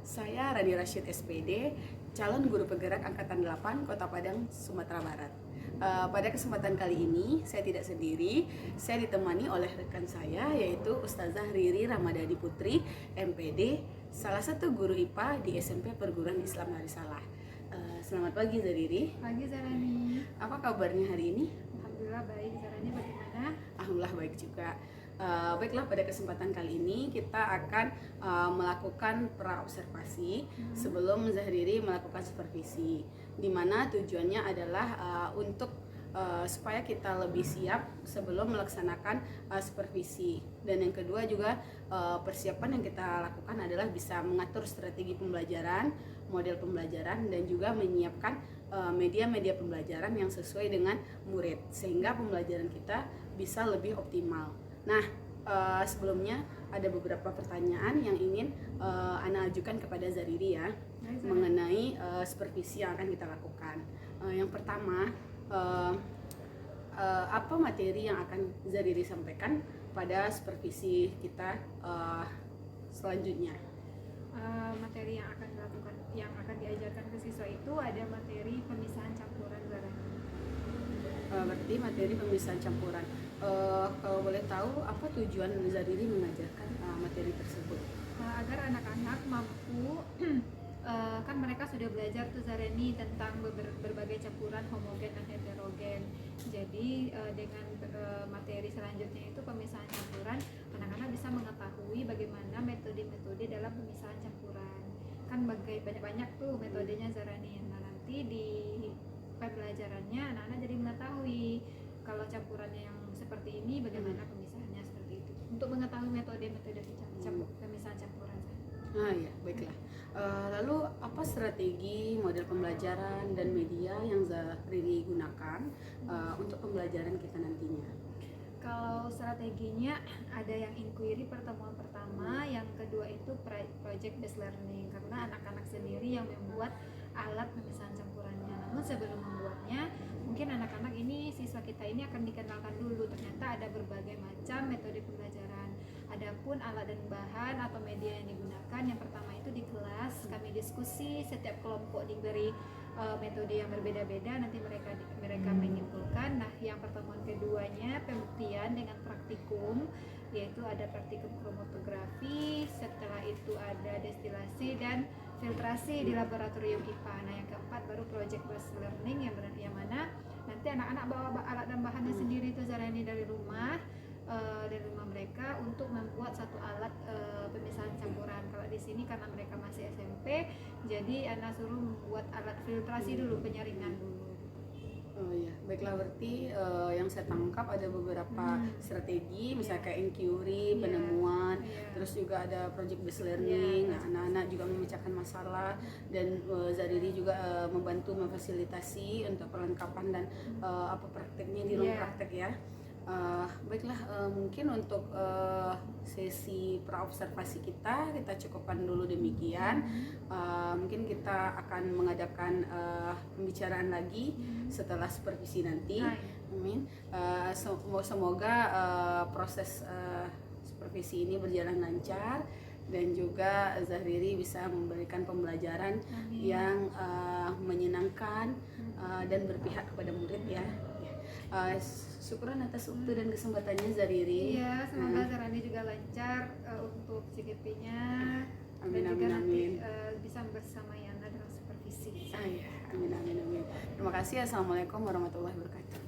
Saya Rani Rashid SPD, calon guru penggerak Angkatan 8 Kota Padang, Sumatera Barat. Pada kesempatan kali ini, saya tidak sendiri, saya ditemani oleh rekan saya, yaitu Ustazah Riri Ramadhani Putri, MPD, salah satu guru IPA di SMP Perguruan Islam Darussalam. Selamat pagi, Riri. Pagi, Zarani. Apa kabarnya hari ini? Alhamdulillah baik. Zarani bagaimana? Alhamdulillah baik juga. Baiklah, pada kesempatan kali ini kita akan melakukan praobservasi sebelum Zahriri melakukan supervisi, di mana tujuannya adalah untuk supaya kita lebih siap sebelum melaksanakan supervisi. Dan yang kedua juga persiapan yang kita lakukan adalah bisa mengatur strategi pembelajaran, model pembelajaran, dan juga menyiapkan media-media pembelajaran yang sesuai dengan murid sehingga pembelajaran kita bisa lebih optimal. Nah, sebelumnya ada beberapa pertanyaan yang ingin Ana ajukan kepada Zariri ya, mengenai supervisi yang akan kita lakukan. Yang pertama, apa materi yang akan Zariri sampaikan pada supervisi kita selanjutnya? Materi yang akan dilakukan, yang akan diajarkan ke siswa itu ada materi pemisahan campuran, Zarani. Berarti materi pemisahan campuran. Kalau boleh tahu apa tujuan Zariri mengajarkan materi tersebut? Agar anak-anak mampu kan mereka sudah belajar tuh, Zarani, tentang berbagai campuran homogen dan heterogen. Jadi dengan materi selanjutnya itu pemisahan campuran, anak-anak bisa mengetahui bagaimana metode-metode dalam pemisahan campuran. Kan banyak tuh metodenya, Zarani. Nah, nanti di pembelajarannya anak-anak jadi mengetahui kalau campurannya yang seperti ini bagaimana pemisahannya seperti itu, untuk mengetahui metode-metode pemisahan campuran. Ya, baiklah. Lalu apa strategi, model pembelajaran, dan media yang Zariri gunakan untuk pembelajaran kita nantinya? Kalau strateginya ada yang inquiry pertemuan pertama, yang kedua itu project based learning, karena anak-anak sendiri yang membuat alat pemisahan campurannya. Namun sebelum membuatnya, mungkin anak-anak ini, siswa kita ini akan dikenalkan dulu ternyata ada berbagai macam metode pembelajaran. Adapun alat dan bahan atau media yang digunakan, yang pertama itu di kelas kami diskusi, setiap kelompok diberi metode yang berbeda-beda, nanti mereka menyimpulkan. Nah, yang pertemuan keduanya pembuktian dengan praktikum, yaitu ada praktikum kromatografi, setelah itu ada destilasi dan filtrasi di laboratorium IPA. Nah, yang keempat baru project based learning, yang mana nanti anak-anak bawa alat dan bahannya sendiri itu, Zarani, dari rumah mereka untuk membuat satu alat pemisahan campuran. Kalau di sini karena mereka masih SMP, jadi anak suruh membuat alat filtrasi dulu, penyaringan dulu. Oh iya, baiklah, berarti yang saya tangkap ada beberapa strategi, misalnya kayak inquiry, penemuan, terus juga ada project based learning. Nah, anak-anak juga memecahkan masalah, dan Zariri juga membantu memfasilitasi untuk perlengkapan dan apa prakteknya di ruang praktek ya. Baiklah, mungkin untuk sesi praobservasi kita cukupkan dulu demikian. Mungkin kita akan mengadakan pembicaraan lagi setelah supervisi nanti. Amin. Semoga proses supervisi ini berjalan lancar dan juga Zahriri bisa memberikan pembelajaran yang menyenangkan dan berpihak kepada murid ya. Syukuran atas waktu dan kesempatannya, Zariri. Iya, semoga Zarani juga lancar untuk CGP-nya. Amin, dan amin, juga amin. nanti bisa bersama Yana dalam supervisi. Ya, amin, amin, amin. Terima kasih. Assalamualaikum warahmatullahi wabarakatuh.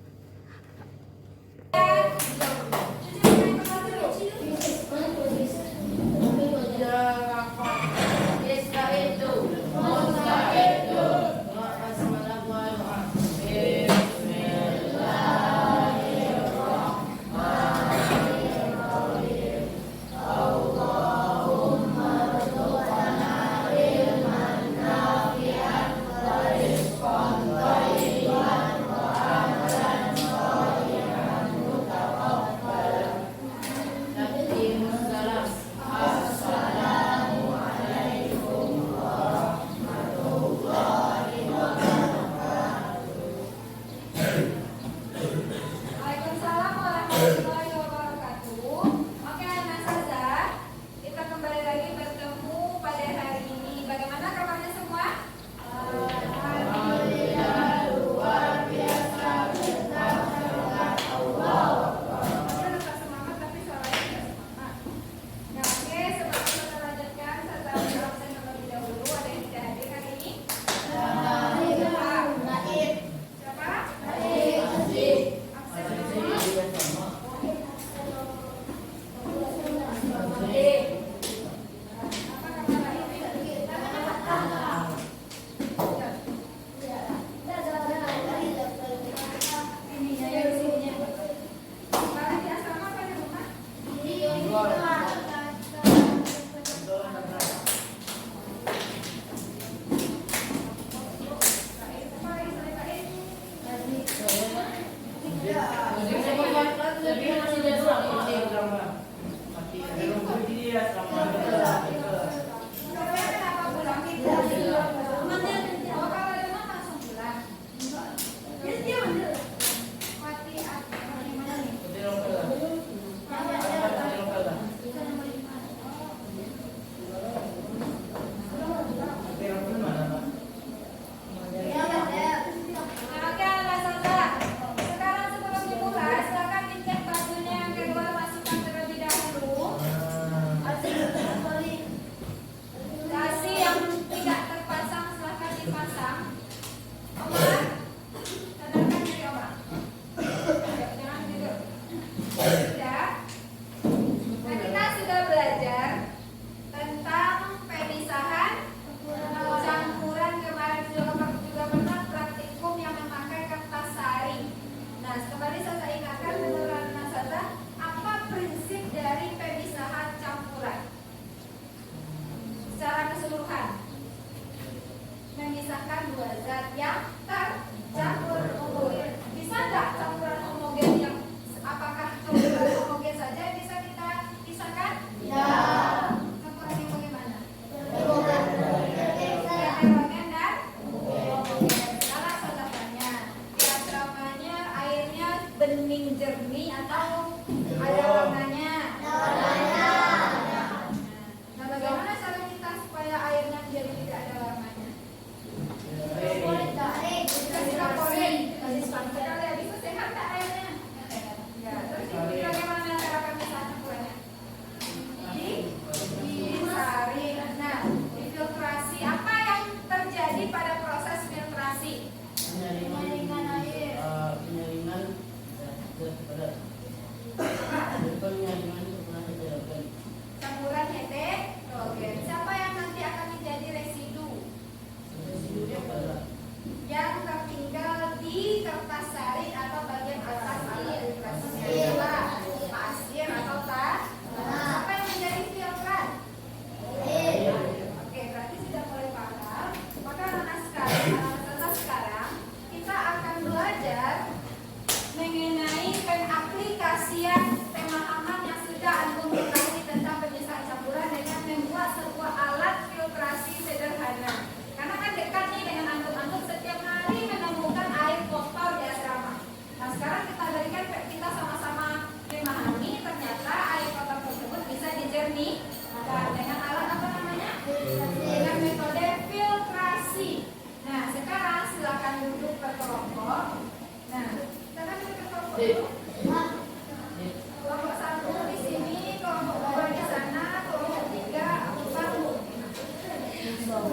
kita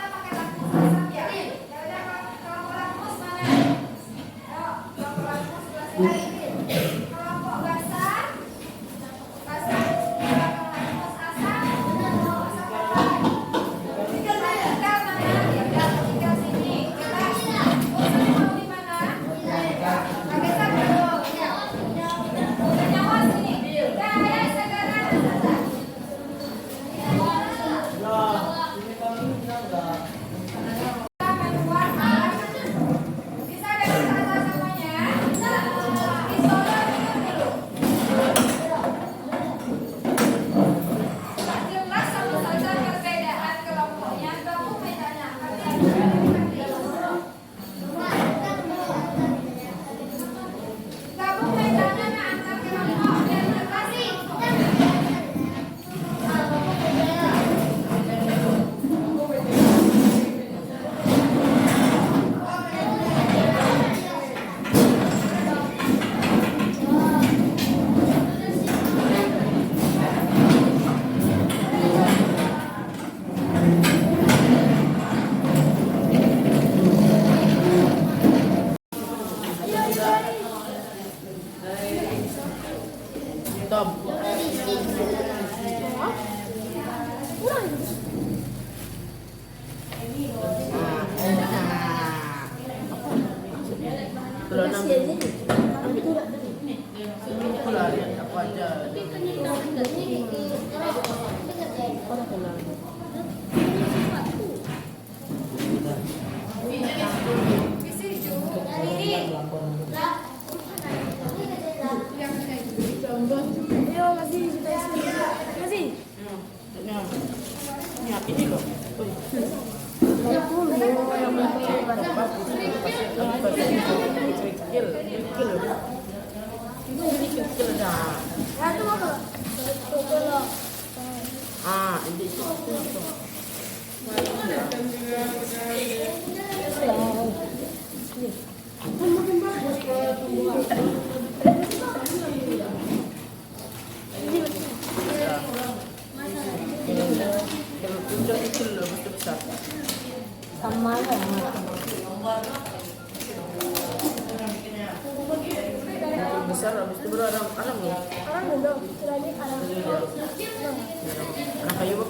pakai lampu asap ya. Ya udah, kelompok lampu mana? Ayo, kelompok lampu sebelah sini. Kelompok basah, basah di belakang lampu asap. Asap keluar. Tinggal mana? Ya, tinggal sini. Kita mau di mana? Pakai sabun. Udah nyawa sini. Udah, ayo segera. Tom. Aku aja. Ini loh. Besar habis itu baru orang loh. Anak kayu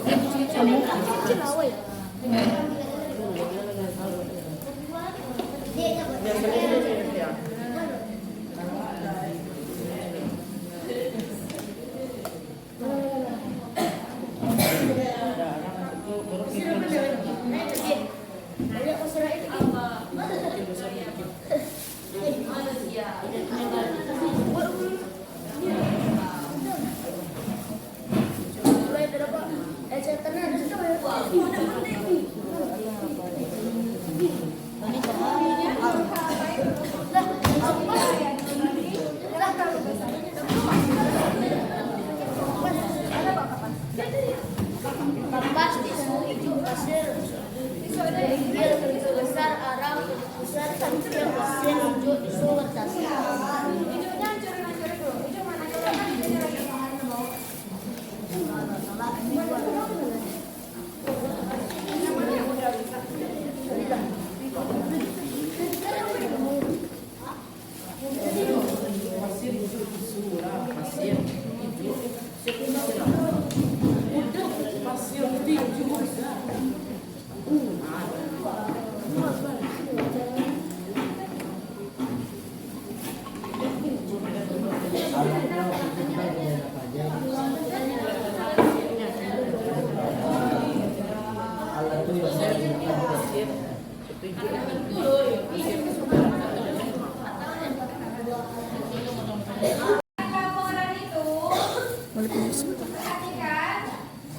Perhatikan,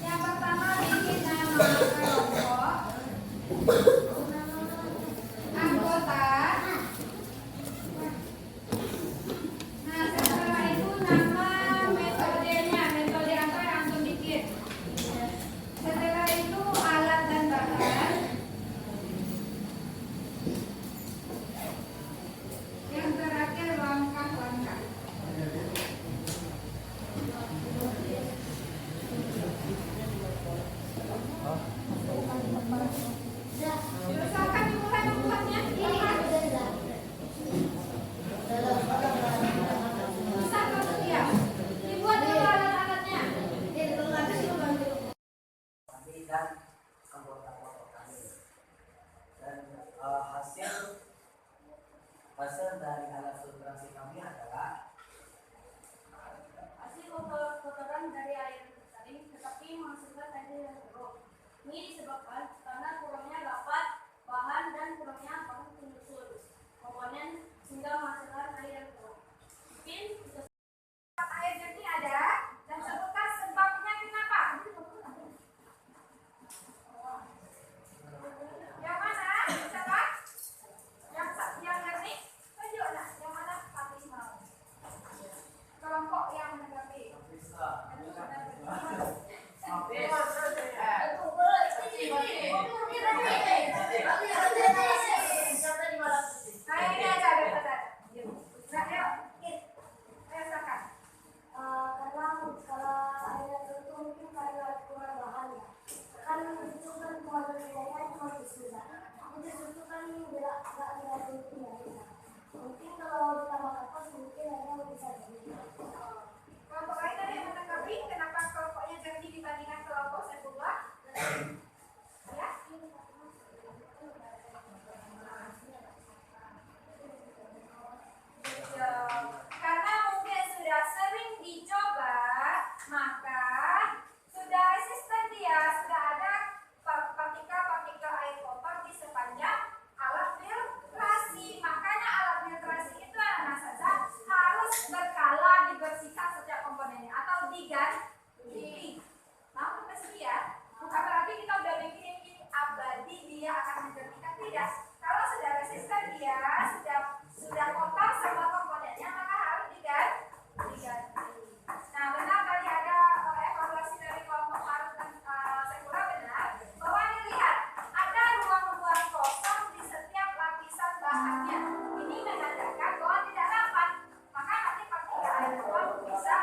yang pertama bikin nama kelompok, anggota. Nah, setelah itu nama metodenya, metode apa yang antum bikin. Setelah itu alat dan bahan. Yang terakhir langkah-langkah. hasil dari alat filtrasi kami adalah hasil kotoran dari air tersaring tetapi menghasilkan air yang buruk. Ini disebabkan karena kurangnya dapat bahan dan kurangnya bahan penyusul komponen sehingga menghasilkan air yang buruk. Mungkin Air jernih ada dan sebutkan sebabnya kenapa. Yang mana? Siapa? Yang jernih? Tunjuklah yang mana Pak Ismail. Kelompok yang menanggapi. Nah, ini aja ada. Nah, ayo, ayo silakan. karena kalau air itu mungkin karena kurang bahan ya. Kan itu kan kemarin bedanya cuma sudah. Jadi itu kan nggak penting ya. Mungkin kalau ditambah kapas mungkin airnya bisa jadi. Kelompok lain ada yang menanggapi kenapa kelompoknya jernih dibandingkan kelompok Saifullah? Ya? Karena mungkin sudah sering dicoba, maka sudah resisten dia, sudah ada partikel-partikel air kotor di sepanjang alat filtrasi. Makanya alat filtrasi itu anak saja harus berkala dibersihkan setiap komponennya atau diganti. Nah, pasti ya. Bukan berarti kita udah bikin ini abadi dia akan menjernihkan, tidak. Kalau sudah resisten dia, sudah kotor semua komponennya, maka harus diganti. Nah, benar tadi ada evaluasi dari kelompok Faruk dan Sekura, benar bahwa dilihat ada ruang-ruang kosong di setiap lapisan bahannya. Ini menandakan bahwa tidak rapat, maka nanti partikel air kotor bisa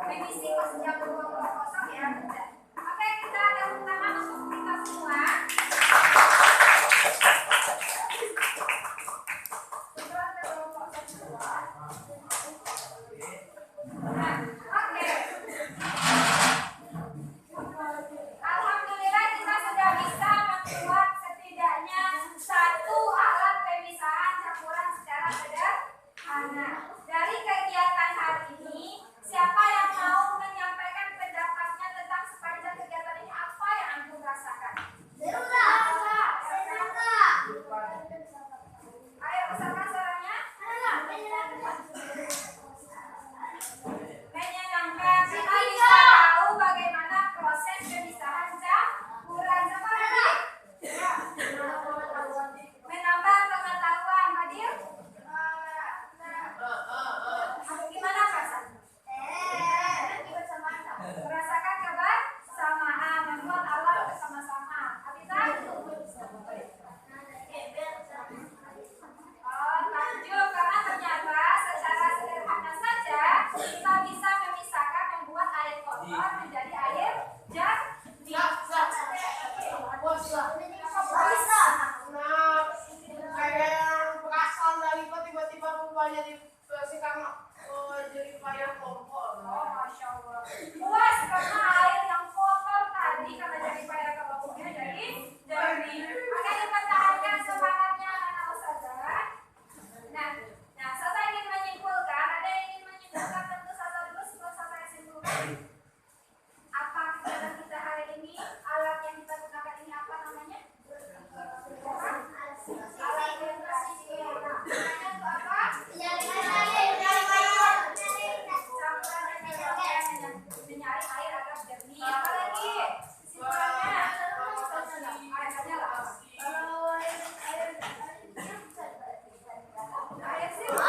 remisi ke setiap ruang-ruang kosong ya. Oke, kita tepuk tangan untuk kita semua. Nah, oke. Alhamdulillah kita sudah bisa membuat setidaknya satu alat pemisahan campuran secara sederhana. Dari kegiatan hari ini, siapa yang mau menyampaikan pendapatnya tentang sepanjang kegiatan ini, apa yang antum rasakan? Ayo besarkan suaranya. Menyenangkan. Kita bisa tahu bagaimana proses pemisahan campuran. Apa lagi? Ya. Menambah pengetahuan, Hadir. Gimana perasaan? Merasakan kebersamaan, membuat alat bersama-sama. Habisah? Takjub, karena ternyata secara sederhana saja kita bisa memisahkan, membuat air kotor menjadi air jernih. Kayak yang perasan dari tiba-tiba rupanya dibersihkan jadi air kompor. Oh, Masya Allah. Puas karena air yang kotor tadi karena jadi payah kelompoknya jadi jernih. Akan dipertahankan semangatnya anak ustazah. Nah, saya ingin menyimpulkan. Ada yang ingin menyimpulkan? Tentu saja dulu sebelum saya simpulkan. Apa kegiatan kita hari ini? Alat yang kita gunakan ini apa namanya? Alat filtrasi. Namanya itu apa? Mencari air agar jernih. Apa lagi? Kesimpulannya? Airnya lah. Air sirup.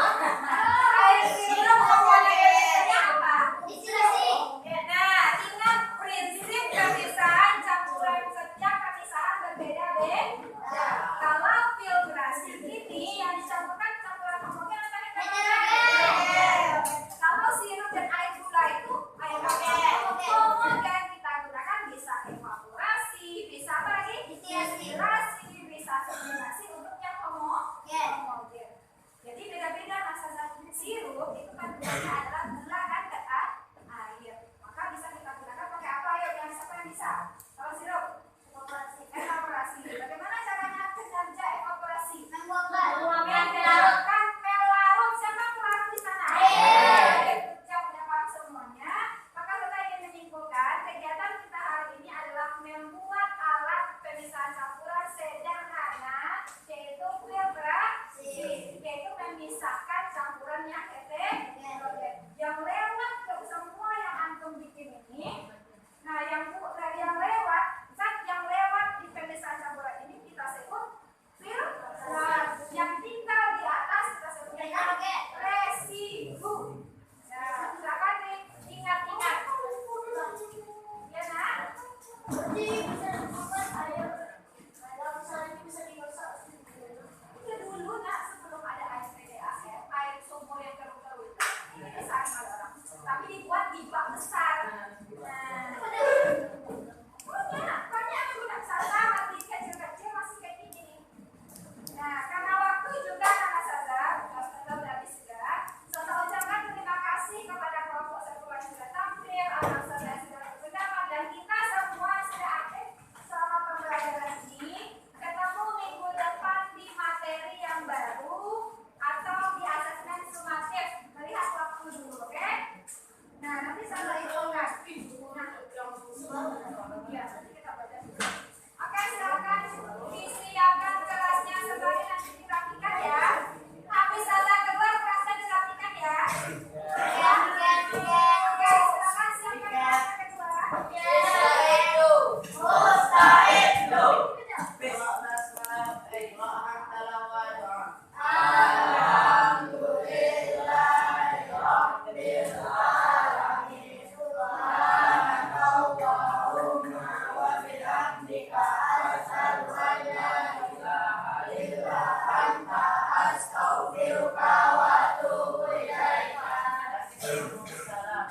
Air sirup komponennya apa?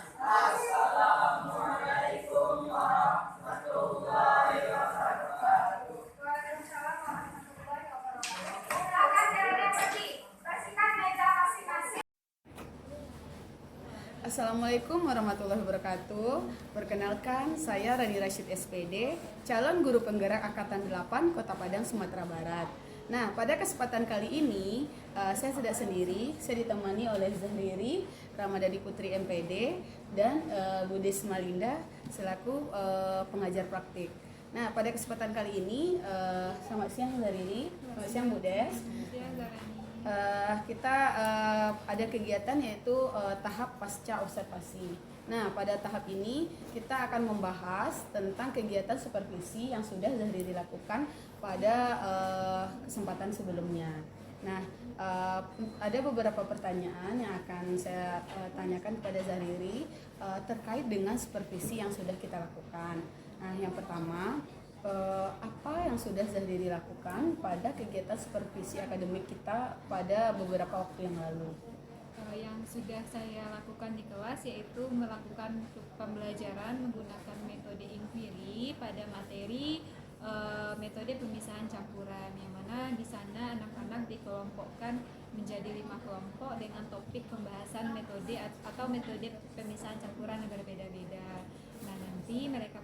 Waalaikumsalam warahmatullahi wabarakatuh. Silakan jalannya pergi. Bersihkan meja masing-masing. Assalamualaikum warahmatullahi wabarakatuh. Perkenalkan, saya Rani Rashid SPD, calon guru penggerak Angkatan 8 Kota Padang, Sumatera Barat. Nah, pada kesempatan kali ini saya tidak sendiri, saya ditemani oleh Zahriri Ramadhani Putri MPD dan Budes Malinda selaku pengajar praktik. Nah, pada kesempatan kali ini, selamat siang Zahriri, selamat siang Budes. Kita ada kegiatan yaitu tahap pasca observasi. Nah, pada tahap ini kita akan membahas tentang kegiatan supervisi yang sudah Zahriri lakukan pada kesempatan sebelumnya. Nah, ada beberapa pertanyaan yang akan saya tanyakan kepada Zahriri terkait dengan supervisi yang sudah kita lakukan. Nah, yang pertama, apa yang sudah Zahriri lakukan pada kegiatan supervisi akademik kita pada beberapa waktu yang lalu? Yang sudah saya lakukan di kelas yaitu melakukan pembelajaran menggunakan metode inquiry pada materi metode pemisahan campuran, yang mana di sana anak-anak dikelompokkan menjadi 5 kelompok dengan topik pembahasan metode atau metode pemisahan campuran yang berbeda-beda. Nah, nanti mereka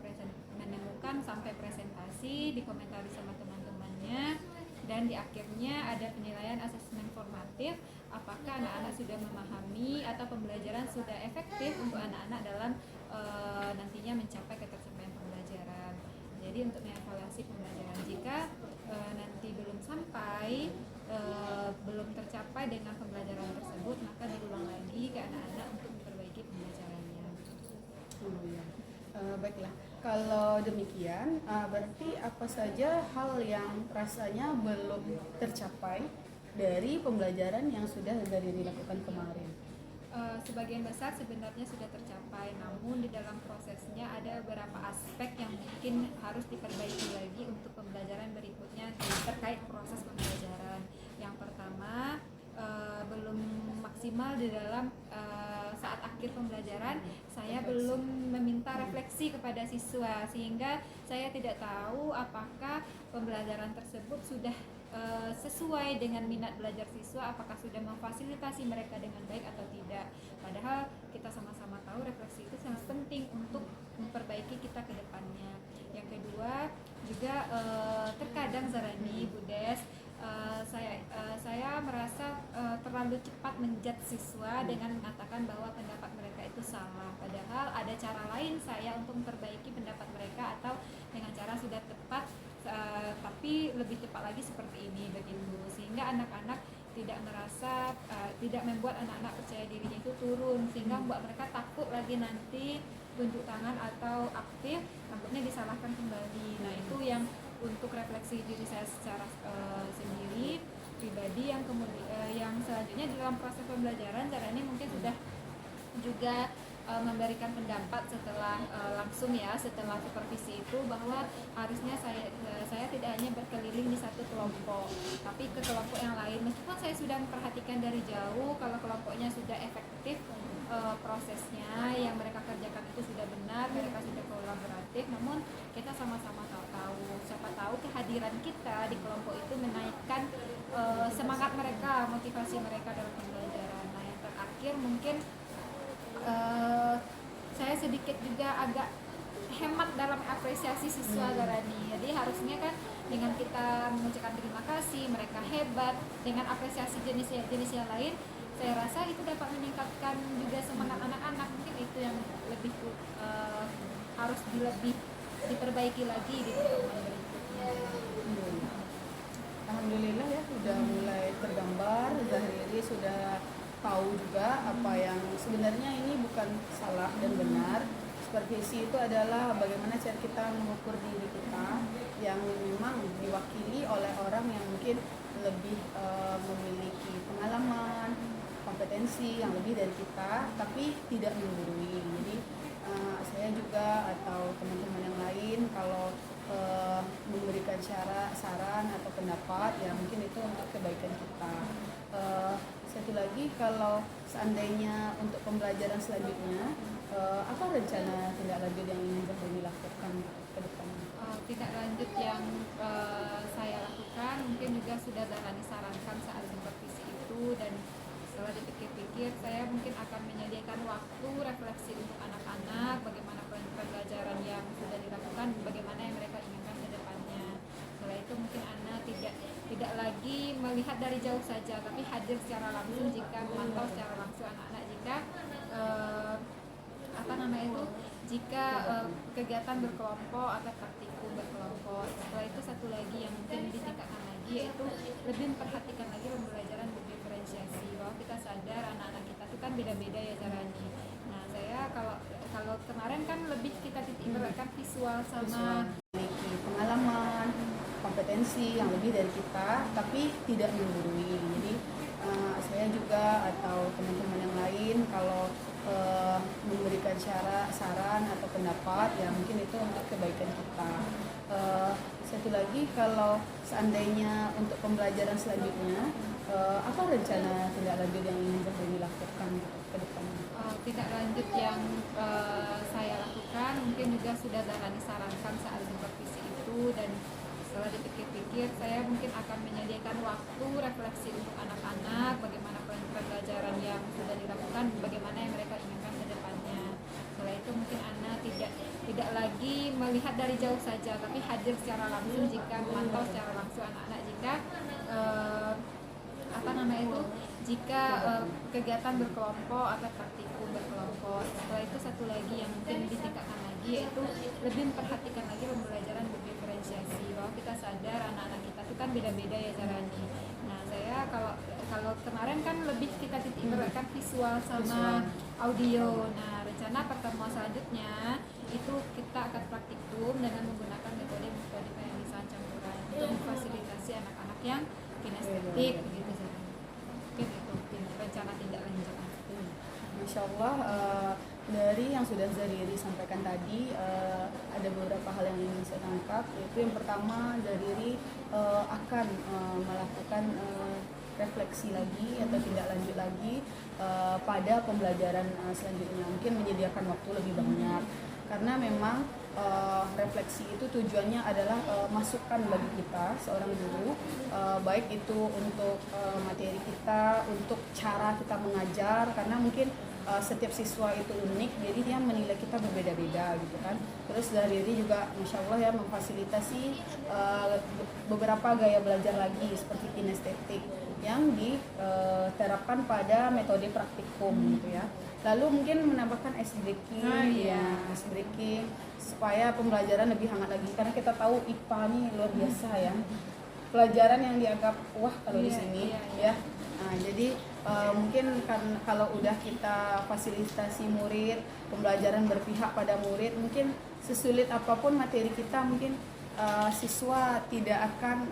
menemukan sampai presentasi, dikomentari sama teman-temannya, dan di akhirnya ada penilaian asesmen formatif apakah anak-anak sudah memahami atau pembelajaran sudah efektif untuk anak-anak dalam nantinya mencapai ketercapaian pembelajaran. Jadi untuk mengevaluasi pembelajaran, jika nanti belum sampai belum tercapai dengan pembelajaran tersebut, maka diulang lagi ke anak-anak untuk memperbaiki pembelajarannya. Baiklah, kalau demikian berarti apa saja hal yang rasanya belum tercapai dari pembelajaran yang sudah Zahriri lakukan kemarin? Sebagian besar sebenarnya sudah tercapai, namun di dalam prosesnya ada beberapa aspek yang mungkin harus diperbaiki lagi untuk pembelajaran berikutnya terkait proses pembelajaran. Yang pertama, belum maksimal di dalam saat akhir pembelajaran, saya belum meminta refleksi kepada siswa, sehingga saya tidak tahu apakah pembelajaran tersebut sudah sesuai dengan minat belajar siswa, apakah sudah memfasilitasi mereka dengan baik atau tidak. Padahal kita sama-sama tahu refleksi itu sangat penting untuk memperbaiki kita ke depannya. Yang kedua juga terkadang Zarani, Budes, saya merasa terlalu cepat menjudge siswa dengan mengatakan bahwa pendapat mereka itu salah, padahal ada cara lain saya untuk memperbaiki pendapat mereka, atau dengan cara sudah tepat tapi lebih tepat lagi seperti ini begitu, sehingga anak-anak tidak merasa tidak membuat anak-anak percaya dirinya itu turun, sehingga membuat mereka takut lagi nanti tunjuk tangan atau aktif, takutnya disalahkan kembali. Nah, itu yang untuk refleksi diri saya secara sendiri pribadi. Yang kemudian yang selanjutnya di dalam proses pembelajaran, cara ini mungkin sudah juga memberikan pendapat setelah langsung ya setelah supervisi itu, bahwa harusnya saya tidak hanya berkeliling di satu kelompok tapi ke kelompok yang lain, meskipun saya sudah memperhatikan dari jauh kalau kelompoknya sudah efektif, prosesnya yang mereka kerjakan itu sudah benar, mereka sudah kolaboratif, namun kita sama-sama tahu siapa tahu kehadiran kita di kelompok itu menaikkan semangat mereka, motivasi mereka dalam pembelajaran. Nah, yang terakhir mungkin saya sedikit juga agak hemat dalam apresiasi siswa Zarani. Jadi harusnya kan dengan kita mengucapkan terima kasih, mereka hebat, dengan apresiasi jenis yang lain, saya rasa itu dapat meningkatkan juga semangat anak-anak. Mungkin itu yang lebih harus lebih diperbaiki lagi di pertemuan berikutnya. Alhamdulillah ya, sudah mulai tergambar. Zahriri sudah tahu juga apa yang sebenarnya ini bukan salah dan benar. Supervisi itu adalah bagaimana cara kita mengukur diri kita yang memang diwakili oleh orang yang mungkin lebih memiliki pengalaman, kompetensi yang lebih dari kita, tapi tidak menggurui. Jadi saya juga atau teman-teman yang lain kalau memberikan saran atau pendapat, ya mungkin itu untuk kebaikan kita. satu lagi, kalau seandainya untuk pembelajaran selanjutnya, apa rencana tindak lanjut yang ingin Zahrini lakukan ke depan? Tindak lanjut yang saya lakukan mungkin juga sudah Zahrani sarankan saat supervisi itu, dan setelah dipikir-pikir saya mungkin akan menyediakan waktu refleksi untuk anak-anak, bagaimana pembelajaran yang sudah dilakukan, bagaimana yang mereka inginkan ke depannya. Setelah itu mungkin anak tidak lagi melihat dari jauh saja, tapi hadir secara langsung jika memantau secara langsung anak-anak jika kegiatan berkelompok atau praktikum berkelompok. Setelah itu satu lagi yang mungkin ditingkatkan lagi, yaitu lebih memperhatikan lagi pembelajaran berdiferensiasi, bahwa kita sadar anak-anak kita itu kan beda-beda ya caranya. Nah, saya kalau kemarin kan lebih kita titik beratkan visual sama Memiliki pengalaman, kompetensi yang lebih dari kita, tapi tidak menggurui. Jadi saya juga atau teman-teman yang lain kalau memberikan saran atau pendapat, ya mungkin itu untuk kebaikan kita. Satu lagi, kalau seandainya untuk pembelajaran selanjutnya, apa rencana tindak lanjut yang ingin Zahrini lakukan ke depan? Tindak lanjut yang saya lakukan mungkin juga sudah Zahrani sarankan saat supervisi itu, dan setelah dipikir-pikir saya mungkin akan menyediakan waktu refleksi untuk anak-anak, bagaimana pembelajaran yang sudah dilakukan, bagaimana yang mereka inginkan ke depannya. Setelah itu mungkin anak tidak lagi melihat dari jauh saja, tapi hadir secara langsung jika memantau secara langsung anak-anak jika kegiatan berkelompok atau praktikum berkelompok. Setelah itu satu lagi yang mungkin ditingkatkan lagi, yaitu lebih memperhatikan lagi pembelajaran berdiferensiasi, bahwa kita sadar anak-anak kita itu kan beda-beda ya caranya. Nah, saya kalau kemarin kan lebih kita titik beratkan visual sama audio. Nah, rencana pertemuan selanjutnya itu kita akan praktikum dengan menggunakan metode penulisan campuran untuk memfasilitasi anak-anak yang kinestetik begitu saja. Mungkin itu rencana tindak lanjut. Masya Allah, dari yang sudah Zahrini sampaikan tadi, ada beberapa hal yang ingin saya tangkap, yaitu yang pertama, Zahrini akan melakukan refleksi lagi atau tindak lanjut lagi pada pembelajaran selanjutnya, mungkin menyediakan waktu lebih banyak, karena memang refleksi itu tujuannya adalah masukan bagi kita seorang guru, baik itu untuk materi kita, untuk cara kita mengajar, karena mungkin setiap siswa itu unik, jadi dia menilai kita berbeda-beda gitu kan. Terus dari ini juga Masya Allah ya, memfasilitasi beberapa gaya belajar lagi seperti kinestetik yang diterapkan pada metode praktikum gitu ya. Lalu mungkin menambahkan ice breaking supaya pembelajaran lebih hangat lagi, karena kita tahu IPA ini luar biasa ya, pelajaran yang dianggap wah kalau di sini ya. Nah, jadi mungkin kan kalau udah kita fasilitasi murid, pembelajaran berpihak pada murid, mungkin sesulit apapun materi kita, mungkin siswa tidak akan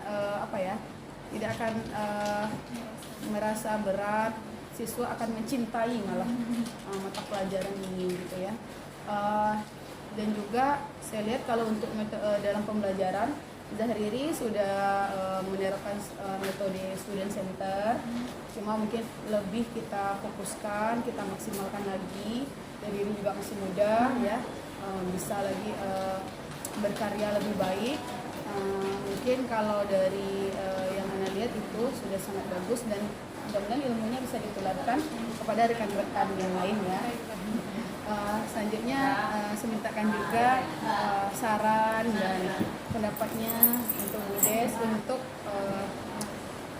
merasa berat, siswa akan mencintai malah mata pelajaran ini gitu ya. Dan juga saya lihat kalau untuk dalam pembelajaran, Zahrini sudah menerapkan metode student center, cuma mungkin lebih kita fokuskan, kita maksimalkan lagi. Zahrini juga masih muda ya, bisa lagi berkarya lebih baik. Mungkin kalau dari yang Anda lihat itu sudah sangat bagus, dan mudah-mudahan ilmunya bisa ditularkan kepada rekan-rekan yang lain ya. Selanjutnya saya mintakan juga saran dan pendapatnya untuk Budes untuk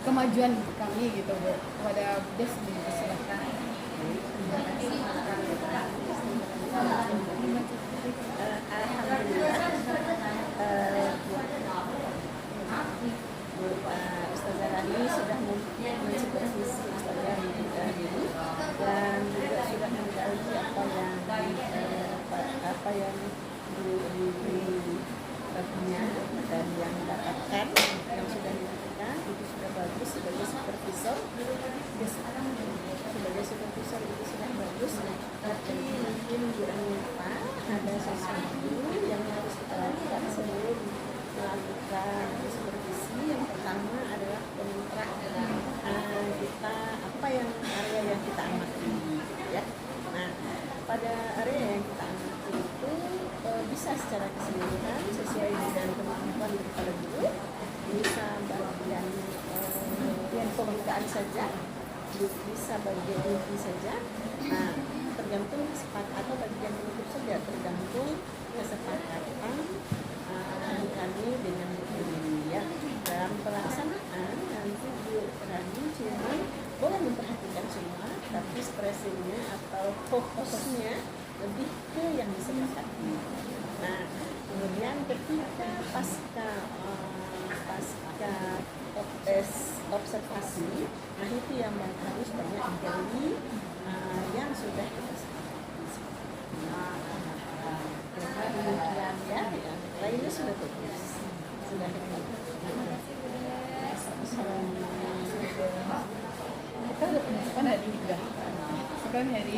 kemajuan kami gitu Bu. Kepada Budes dipersilakan. Alhamdulillah, Ustaz Zahrini sudah mensupervisi Ustaz Zahrini dan juga sudah mengetahui apa yang punya dan yang didapatkan, yang sudah diberikan itu sudah bagus sebagai supervisor. Sebagai supervisor itu sudah bagus, tapi mungkin kurangnya apa? bisa secara keseluruhan sesuai dengan kemampuan kepala guru, bisa bagian pembukaan saja, bisa bagian inti saja. Nah, tergantung kesepakatan atau bagian penutup saja, tergantung kesepakatan kami dengan guru ya. Dalam pelaksanaan nanti Bu Rani cuma boleh memperhatikan semua, tapi ekspresinya atau fokusnya lebih ke yang disepakati. Nah, kemudian ketika pasca observasi, nah itu yang harus banyak dikali yang sudah kita sepakati. Demikian ya, lainnya sudah tulis, sudah Kita udah penutupan hari ini udah. Sekarang hari